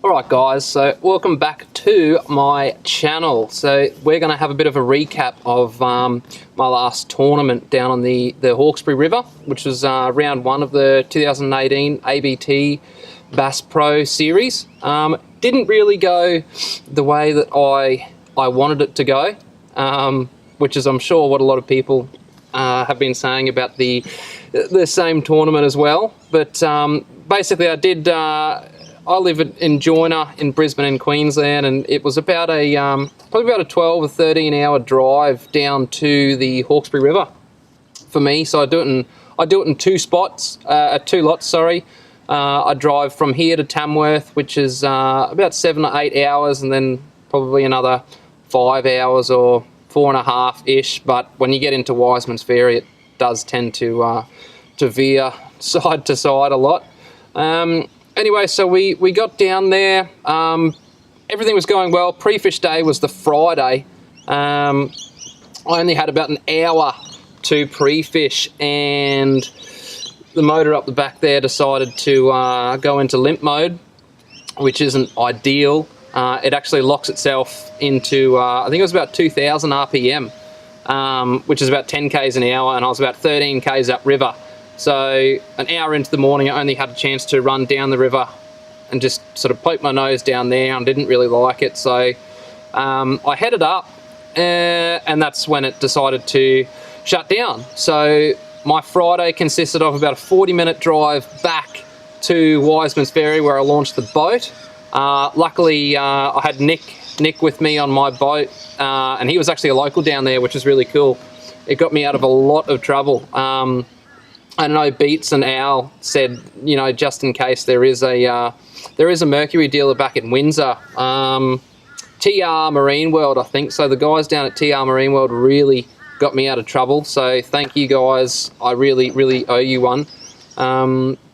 Alright guys, so welcome back to my channel. So we're going to have a bit of a recap of my last tournament down on the Hawkesbury River, which was round one of the 2018 ABT Bass Pro Series. Didn't really go the way that I wanted it to go, which is I'm sure what a lot of people have been saying about the same tournament as well. But basically I live in Joyner in Brisbane in Queensland, and it was about probably about a 12 or 13 hour drive down to the Hawkesbury River for me. So I do it in two lots. Sorry, I drive from here to Tamworth, which is about 7 or 8 hours, and then probably another 5 hours or 4.5 ish. But when you get into Wiseman's Ferry, it does tend to veer side to side a lot. Anyway, so we got down there. Everything was going well. Pre-fish day was the Friday. I only had about an hour to pre-fish, and the motor up the back there decided to go into limp mode, which isn't ideal. It actually locks itself into, I think it was about 2,000 RPM, which is about 10 k's an hour, and I was about 13 k's upriver. So an hour into the morning, I only had a chance to run down the river and just sort of poke my nose down there, and didn't really like it. So I headed up, and that's when it decided to shut down. So my Friday consisted of about a 40-minute drive back to Wiseman's Ferry, where I launched the boat. Luckily, I had Nick with me on my boat, and he was actually a local down there, which is really cool. It got me out of a lot of trouble. I know Beats and Al said, you know, just in case there is a Mercury dealer back in Windsor, TR Marine World, I think. So the guys down at TR Marine World really got me out of trouble. So thank you guys. I really, really owe you one.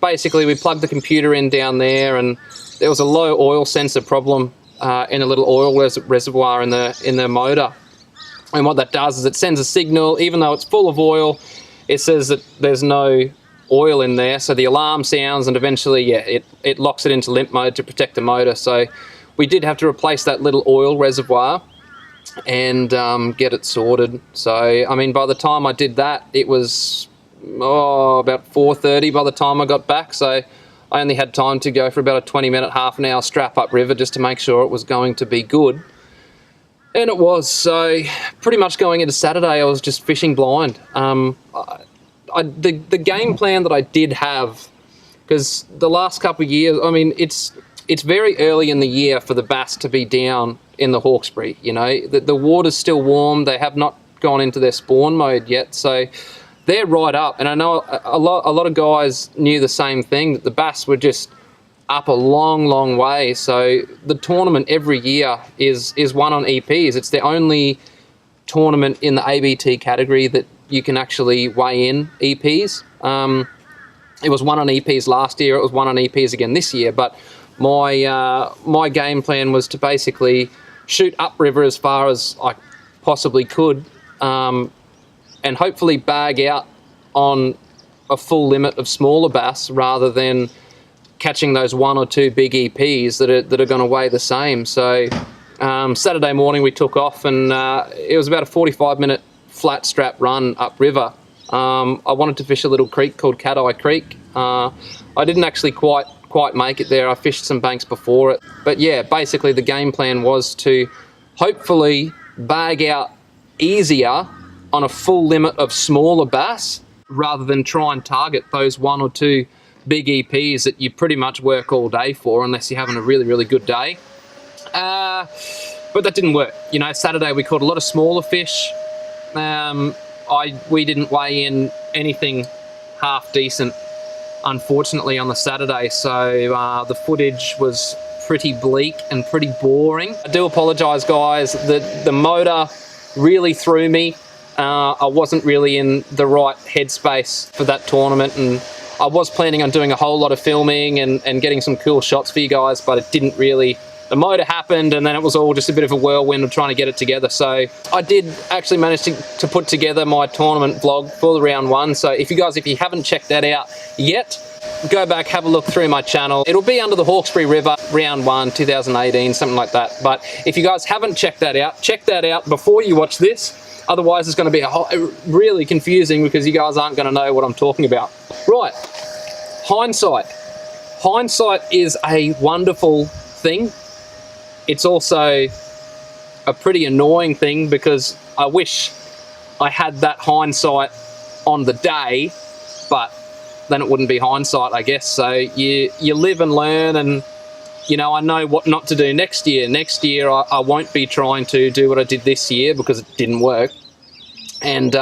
Basically, we plugged the computer in down there, and there was a low oil sensor problem in a little oil reservoir in the motor. And what that does is it sends a signal, even though it's full of oil. It says that there's no oil in there, so the alarm sounds, and eventually, yeah, it locks it into limp mode to protect the motor. So we did have to replace that little oil reservoir and get it sorted. So, I mean, by the time I did that, it was about 4:30 by the time I got back. So I only had time to go for about a 20-minute, half an hour strap up river just to make sure it was going to be good. And it was. So pretty much going into Saturday, I was just fishing blind. The game plan that I did have, because the last couple of years, I mean, it's very early in the year for the bass to be down in the Hawkesbury. You know, the water's still warm. They have not gone into their spawn mode yet, so they're right up. And I know a lot of guys knew the same thing, that the bass were just up a long way. So the tournament every year is won on EPs. It's the only tournament in the ABT category that you can actually weigh in EPs. It was won on EPs last year. It was won on EPs again this year. But my game plan was to basically shoot upriver as far as I possibly could, and hopefully bag out on a full limit of smaller bass rather than catching those one or two big EPs that are going to weigh the same. So Saturday morning we took off, and it was about a 45-minute flat strap run upriver. I wanted to fish a little creek called Cat Eye Creek. I didn't actually quite make it there. I fished some banks before it. But yeah, basically the game plan was to hopefully bag out easier on a full limit of smaller bass rather than try and target those one or two big EPs that you pretty much work all day for, unless you're having a really, really good day. But that didn't work. You know, Saturday we caught a lot of smaller fish. We didn't weigh in anything half decent, unfortunately, on the Saturday. So the footage was pretty bleak and pretty boring. I do apologise, guys. The motor really threw me. I wasn't really in the right headspace for that tournament, and I was planning on doing a whole lot of filming and getting some cool shots for you guys, but it didn't really. The motor happened, and then it was all just a bit of a whirlwind of trying to get it together. So I did actually manage to put together my tournament vlog for the round one. So if you haven't checked that out yet, go back, have a look through my channel. It'll be under the Hawkesbury River, round 1, 2018, something like that. But if you guys haven't check that out before you watch this. Otherwise, it's going to be really confusing because you guys aren't going to know what I'm talking about. Right, hindsight. Hindsight is a wonderful thing. It's also a pretty annoying thing because I wish I had that hindsight on the day, but then it wouldn't be hindsight, I guess. So you live and learn, and you know, I know what not to do next year. Next year I won't be trying to do what I did this year because it didn't work. And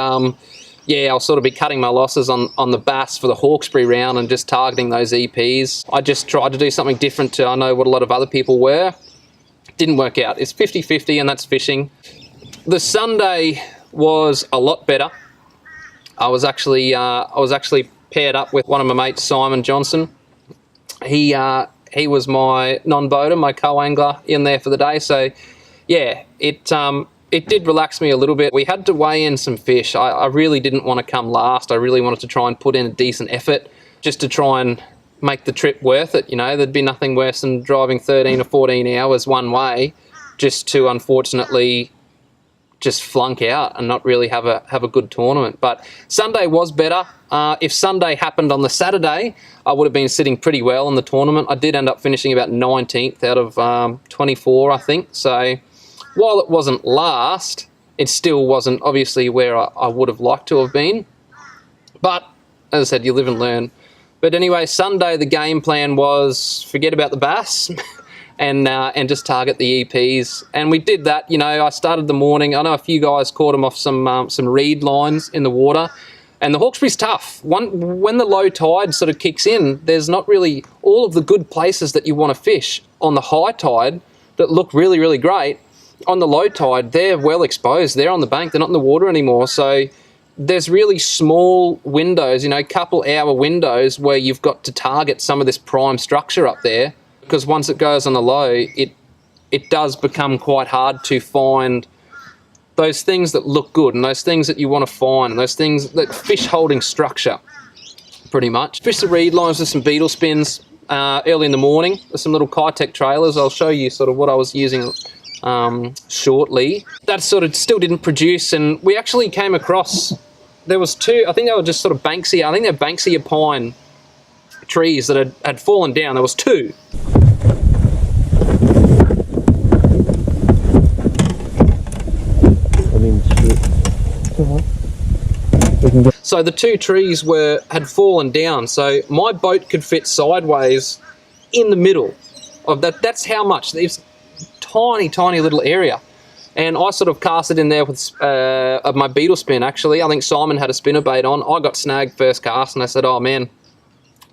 yeah, I'll sort of be cutting my losses on the bass for the Hawkesbury round and just targeting those EPs. I just tried to do something different to I know what a lot of other people were. Didn't work out. It's 50-50, and that's fishing. The Sunday was a lot better. I was actually paired up with one of my mates, Simon Johnson. He was my non-boater, my co-angler in there for the day. So yeah, it did relax me a little bit. We had to weigh in some fish. I really didn't want to come last. I really wanted to try and put in a decent effort just to try and make the trip worth it. You know, there'd be nothing worse than driving 13 or 14 hours one way just to unfortunately just flunk out and not really have a good tournament. But Sunday was better. If Sunday happened on the Saturday, I would have been sitting pretty well in the tournament. I did end up finishing about 19th out of 24, I think. So while it wasn't last, it still wasn't obviously where I would have liked to have been. But as I said, you live and learn. But anyway, Sunday the game plan was forget about the bass and just target the EPs. And we did that. You know, I started the morning. I know a few guys caught them off some reed lines in the water. And the Hawkesbury's tough. When the low tide sort of kicks in, there's not really all of the good places that you want to fish on the high tide that look really, really great. On the low tide, they're well exposed. They're on the bank. They're not in the water anymore. So there's really small windows, you know, couple hour windows where you've got to target some of this prime structure up there, because once it goes on the low, it does become quite hard to find those things that look good and those things that you want to find and those things that fish holding structure, pretty much. Fish the reed lines with some beetle spins early in the morning with some little Keitech trailers. I'll show you sort of what I was using shortly. That sort of still didn't produce, and we actually came across, there was two, I think they were just sort of Banksia, I think they're Banksia pine trees that had fallen down. There was two. So the two trees had fallen down, so my boat could fit sideways in the middle of that. That's how much. It's tiny, tiny little area. And I sort of cast it in there with my beetle spin, actually. I think Simon had a spinnerbait on. I got snagged first cast, and I said, oh man,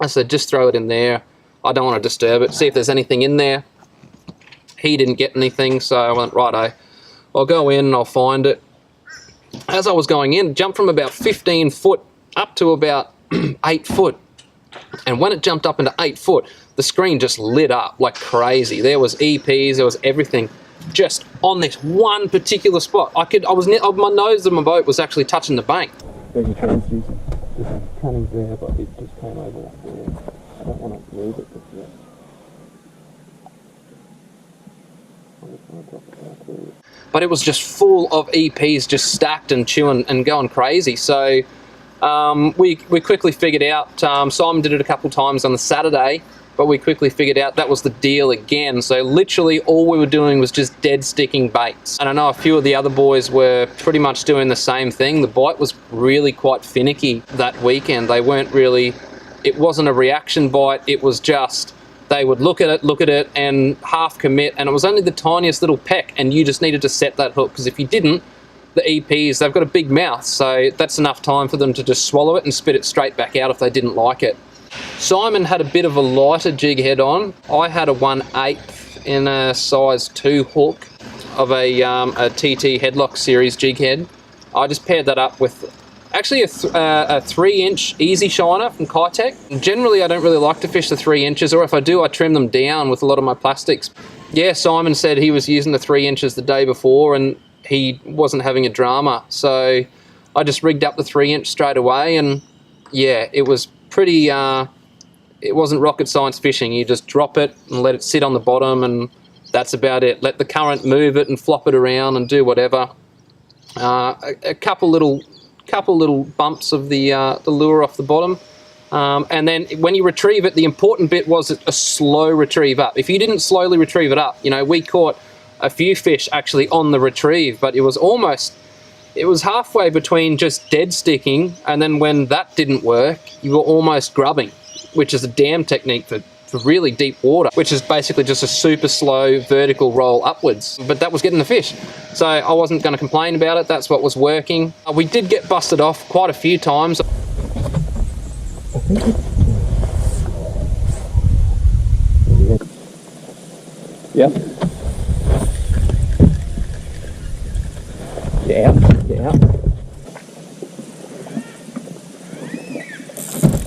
I said, just throw it in there. I don't want to disturb it. See if there's anything in there. He didn't get anything, so I went, righto, I'll go in and I'll find it. As I was going in, jumped from about 15 foot up to about 8 foot. And when it jumped up into 8 foot, the screen just lit up like crazy. There was EPs, there was everything just on this one particular spot. My nose of my boat was actually touching the bank. There's a transducer. There's a cutting there, but it just came over there. I don't want to move it just yet. But it was just full of EPs, just stacked and chewing and going crazy. So we quickly figured out, Simon did it a couple times on the Saturday, but we quickly figured out that was the deal again. So literally all we were doing was just dead sticking baits. And I know a few of the other boys were pretty much doing the same thing. The bite was really quite finicky that weekend. They weren't really, it wasn't a reaction bite, it was just, they would look at it and half commit, and it was only the tiniest little peck, and you just needed to set that hook, because if you didn't, the EPs, they've got a big mouth, so that's enough time for them to just swallow it and spit it straight back out if they didn't like it. Simon had a bit of a lighter jig head on. I had a 1/8 in a size 2 hook of a TT Headlock series jig head. I just paired that up with actually a 3-inch easy shiner from Keitech. Generally, I don't really like to fish the 3 inches, or if I do, I trim them down with a lot of my plastics. Yeah, Simon said he was using the 3 inches the day before and he wasn't having a drama. So I just rigged up the 3-inch straight away, and yeah, it was pretty it wasn't rocket science fishing. You just drop it and let it sit on the bottom, and that's about it. Let the current move it and flop it around and do whatever. A couple little bumps of the lure off the bottom. And then when you retrieve it, the important bit was a slow retrieve up. If you didn't slowly retrieve it up, you know, we caught a few fish actually on the retrieve, but it was halfway between just dead sticking, and then when that didn't work, you were almost grubbing, which is a dam technique for really deep water, which is basically just a super slow vertical roll upwards. But that was getting the fish. So I wasn't going to complain about it. That's what was working. We did get busted off quite a few times. Yep. Get out. Get out.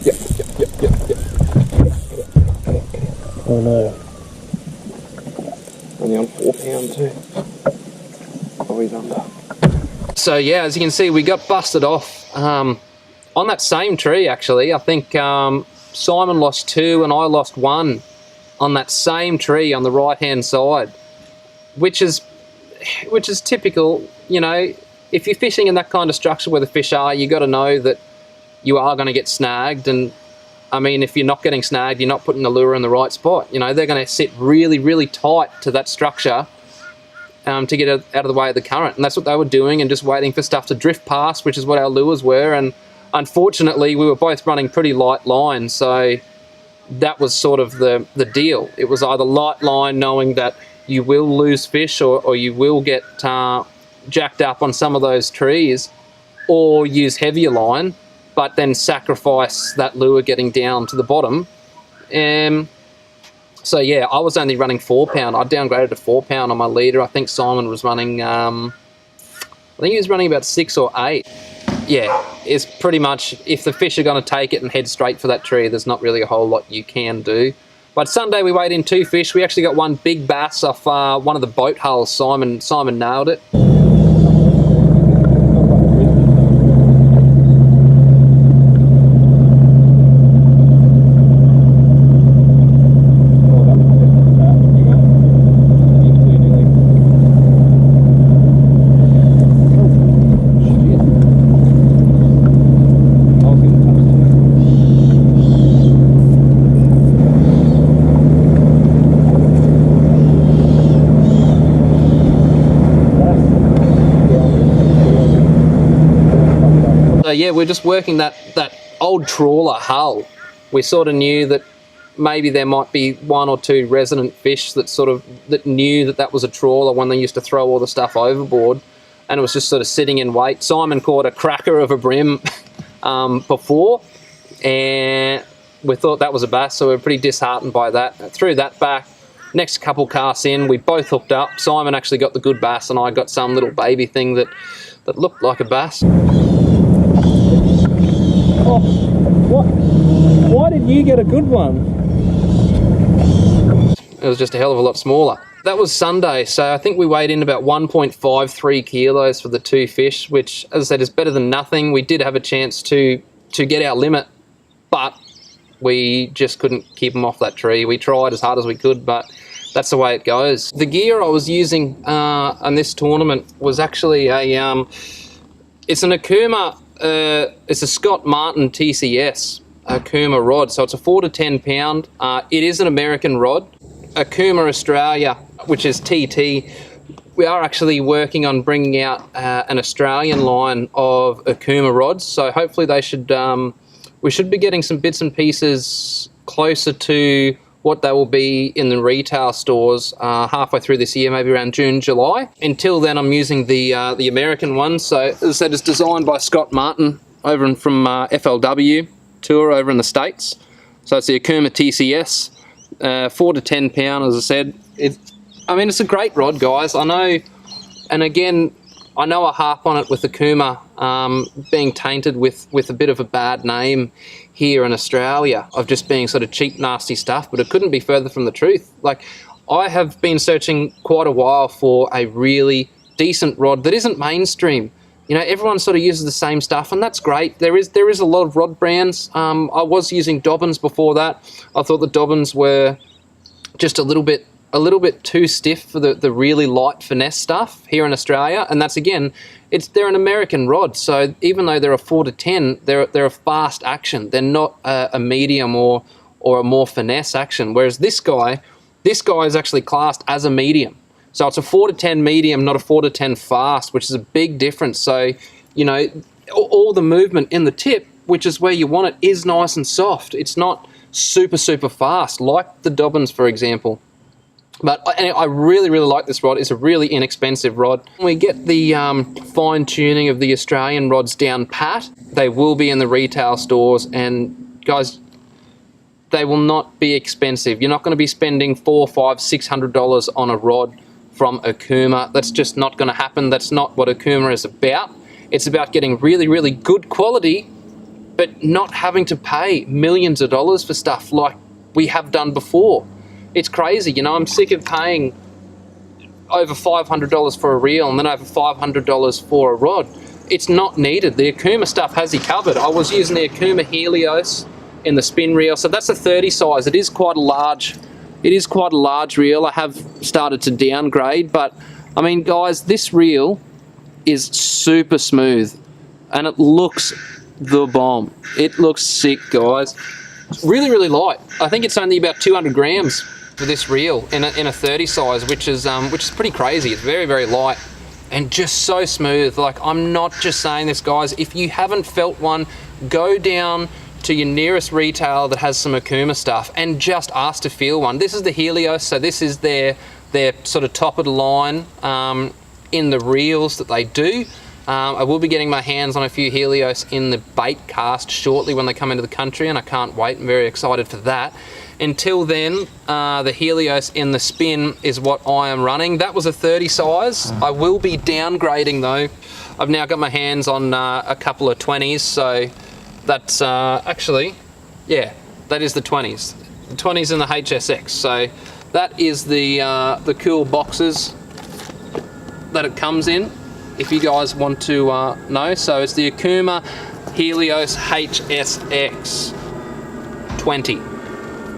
Yep. Oh no. Only on 4 pound too. Oh, he's under. So yeah, as you can see, we got busted off on that same tree actually. I think Simon lost 2 and I lost 1 on that same tree on the right hand side, which is typical. You know, if you're fishing in that kind of structure where the fish are, you got to know that you are going to get snagged. And I mean, if you're not getting snagged, you're not putting the lure in the right spot. You know, they're going to sit really, really tight to that structure to get out of the way of the current. And that's what they were doing, and just waiting for stuff to drift past, which is what our lures were. And unfortunately, we were both running pretty light line, so that was sort of the deal. It was either light line, knowing that you will lose fish or you will get jacked up on some of those trees, or use heavier line, but then sacrifice that lure getting down to the bottom. So yeah, I was only running 4 pound. I downgraded to 4 pound on my leader. I think Simon was running, I think he was running about 6 or 8. Yeah, it's pretty much, if the fish are going to take it and head straight for that tree, there's not really a whole lot you can do. But Sunday we weighed in 2 fish. We actually got 1 big bass off one of the boat hulls. Simon nailed it. So yeah, we're just working that old trawler hull. We sort of knew that maybe there might be 1 or 2 resident fish that knew that was a trawler when they used to throw all the stuff overboard, and it was just sort of sitting in wait. Simon caught a cracker of a brim before, and we thought that was a bass, so we were pretty disheartened by that. Threw that back. Next couple casts in, we both hooked up. Simon actually got the good bass, and I got some little baby thing that looked like a bass. Oh, what? Why did you get a good one? It was just a hell of a lot smaller. That was Sunday, so I think we weighed in about 1.53 kilos for the 2 fish, which, as I said, is better than nothing. We did have a chance to get our limit, but we just couldn't keep them off that tree. We tried as hard as we could, but that's the way it goes. The gear I was using on this tournament was actually it's an Okuma. It's a Scott Martin TCS Okuma rod, so it's a 4 to 10 pound. It is an American rod. Okuma Australia, which is TT, we are actually working on bringing out an Australian line of Okuma rods, so hopefully they should we should be getting some bits and pieces closer to what they will be in the retail stores halfway through this year, maybe around June, July. Until then, I'm using the American one. So as I said, it's designed by Scott Martin over from FLW Tour over in the States. So it's the Okuma TCS, 4 to 10 pound, as I said. I mean, it's a great rod, guys. I know, and again, I know I harp on it with Okuma being tainted with a bit of a bad name here in Australia of just being sort of cheap, nasty stuff, but it couldn't be further from the truth. Like, I have been searching quite a while for a really decent rod that isn't mainstream, you know, everyone sort of uses the same stuff, and that's great. There is a lot of rod brands. I was using Dobbins before that. I thought the Dobbins were just a little bit too stiff for the really light finesse stuff here in Australia, and that's, again, they're an American rod, so even though they're a 4 to 10, they're a fast action. They're not a medium or a more finesse action. Whereas this guy is actually classed as a medium. So it's a 4 to 10 medium, not a 4 to 10 fast, which is a big difference. So, you know, all the movement in the tip, which is where you want it, is nice and soft. It's not super, super fast, like the Dobbins, for example. But I really, really like this rod. It's a really inexpensive rod. When we get the fine tuning of the Australian rods down pat, they will be in the retail stores, and guys, they will not be expensive. You're not going to be spending $400, $500, $600 on a rod from Okuma. That's just not going to happen. That's not what Okuma is about. It's about getting really, really good quality, but not having to pay millions of dollars for stuff like we have done before. It's crazy, you know. I'm sick of paying over $500 for a reel and then over $500 for a rod. It's not needed. The Okuma stuff has you covered. I was using the Okuma Helios in the spin reel, so that's a 30 size. It is quite a large reel. I have started to downgrade, but I mean, guys, this reel is super smooth and it looks the bomb. It looks sick, guys. It's really, really light. I think it's only about 200 grams for this reel in a 30 size, which is pretty crazy. It's very, very light and just so smooth. Like, I'm not just saying this, guys. If you haven't felt one, go down to your nearest retailer that has some Okuma stuff and just ask to feel one. This is the Helios, so this is their sort of top of the line in the reels that they do. I will be getting my hands on a few Helios in the bait cast shortly when they come into the country, and I can't wait. I'm very excited for that. Until then, the Helios in the spin is what I am running. That was a 30 size. I will be downgrading though. I've now got my hands on a couple of 20s, so that's actually, yeah, that is the 20s. The 20s and the HSX. So that is the cool boxes that it comes in, if you guys want to know. So it's the Okuma Helios HSX 20.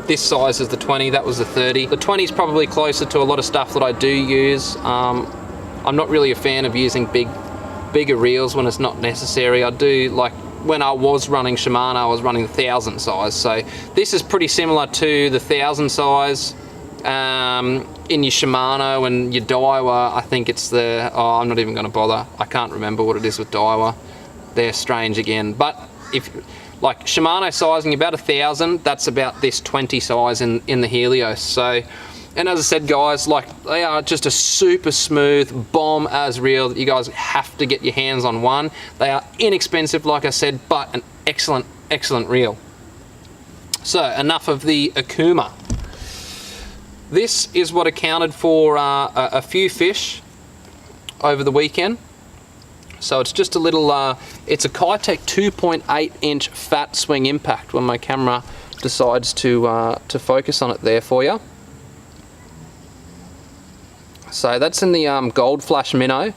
This size is the 20, that was the 30. The 20 is probably closer to a lot of stuff that I do use. I'm not really a fan of using bigger reels when it's not necessary. I do, like when I was running Shimano, I was running the 1000 size. So this is pretty similar to the 1000 size in your Shimano and your Daiwa. I think it's the, I'm not even gonna bother. I can't remember what it is with Daiwa. They're strange again. But if, like Shimano sizing about 1000, that's about this 20 size in the Helios. So, and as I said, guys, like they are just a super smooth bomb as reel that you guys have to get your hands on one. They are inexpensive, like I said, but an excellent, excellent reel. So enough of the Okuma. This is what accounted for a few fish over the weekend. So it's just a little, it's a Keitech 2.8 inch fat swing impact when my camera decides to focus on it there for you. So that's in the Gold Flash minnow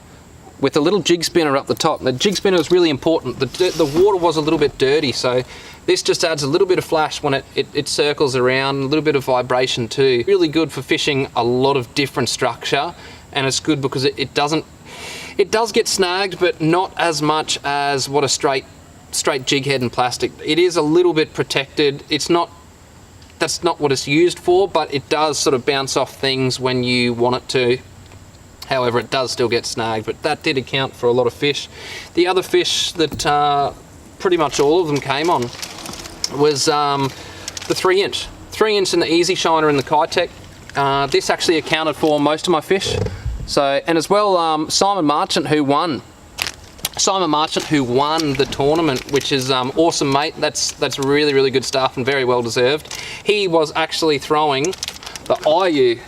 with a little jig spinner up the top. The jig spinner is really important. The water was a little bit dirty, so this just adds a little bit of flash when it circles around, a little bit of vibration too. Really good for fishing a lot of different structure, and it's good because it does get snagged, but not as much as what a straight jig head and plastic. It is a little bit protected. That's not what it's used for, but it does sort of bounce off things when you want it to. However, it does still get snagged, but that did account for a lot of fish. The other fish that pretty much all of them came on was the 3-inch. 3-inch in the Easy Shiner in the Keitech. This actually accounted for most of my fish. So, and as well, Simon Marchant, who won the tournament, which is awesome, mate. That's really, really good stuff and very well deserved. He was actually throwing the Ayu.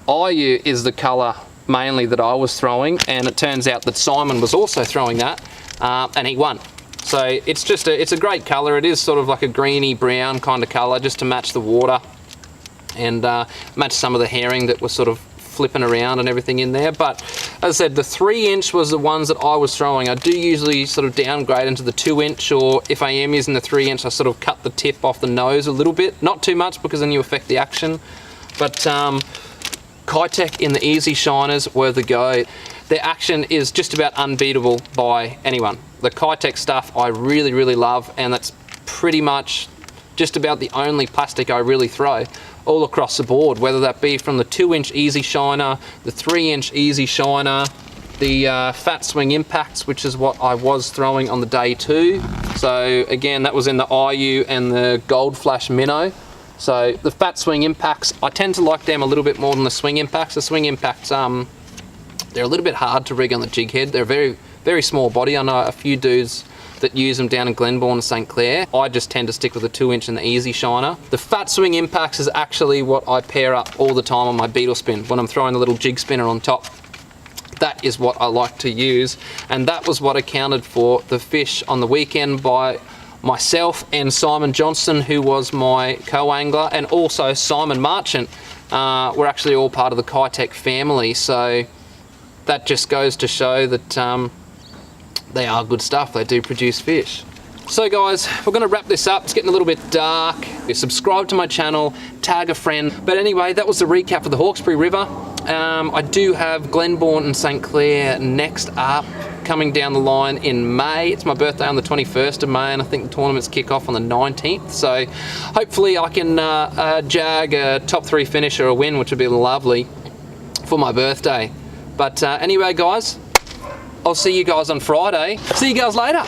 Ayu is the colour mainly that I was throwing, and it turns out that Simon was also throwing that, and he won. So it's a great colour. It is sort of like a greeny brown kind of colour, just to match the water and match some of the herring that was sort of flipping around and everything in there. But as I said, the 3-inch was the ones that I was throwing. I do usually sort of downgrade into the 2-inch, or if I am using the 3-inch, I sort of cut the tip off the nose a little bit. Not too much, because then you affect the action. But Keitech in the easy shiners were the go. Their action is just about unbeatable by anyone. The Keitech stuff I really, really love, and that's pretty much just about the only plastic I really throw all across the board, whether that be from the 2-inch easy shiner, the 3-inch easy shiner, the fat swing impacts, which is what I was throwing on the day 2. So again, that was in the IU and the Gold Flash Minnow. So the fat swing impacts, I tend to like them a little bit more than the swing impacts. The swing impacts, they're a little bit hard to rig on the jig head. They're very, very small body. I know a few dudes that use them down in Glenbourne and St Clair. I just tend to stick with the 2-inch and the easy shiner. The fat swing impacts is actually what I pair up all the time on my beetle spin when I'm throwing the little jig spinner on top. That is what I like to use, and that was what accounted for the fish on the weekend by myself and Simon Johnson, who was my co-angler, and also Simon Marchant. We're actually all part of the Keitech family, so that just goes to show that they are good stuff. They do produce fish. So guys, we're going to wrap this up. It's getting a little bit dark. Subscribe to my channel, tag a friend. But anyway, that was the recap of the Hawkesbury River. I do have Glenbourne and St Clair next up, coming down the line in May. It's my birthday on the 21st of May, and I think the tournaments kick off on the 19th. So hopefully I can jag a top 3 finish or a win, which would be lovely for my birthday. But anyway guys, I'll see you guys on Friday. See you guys later.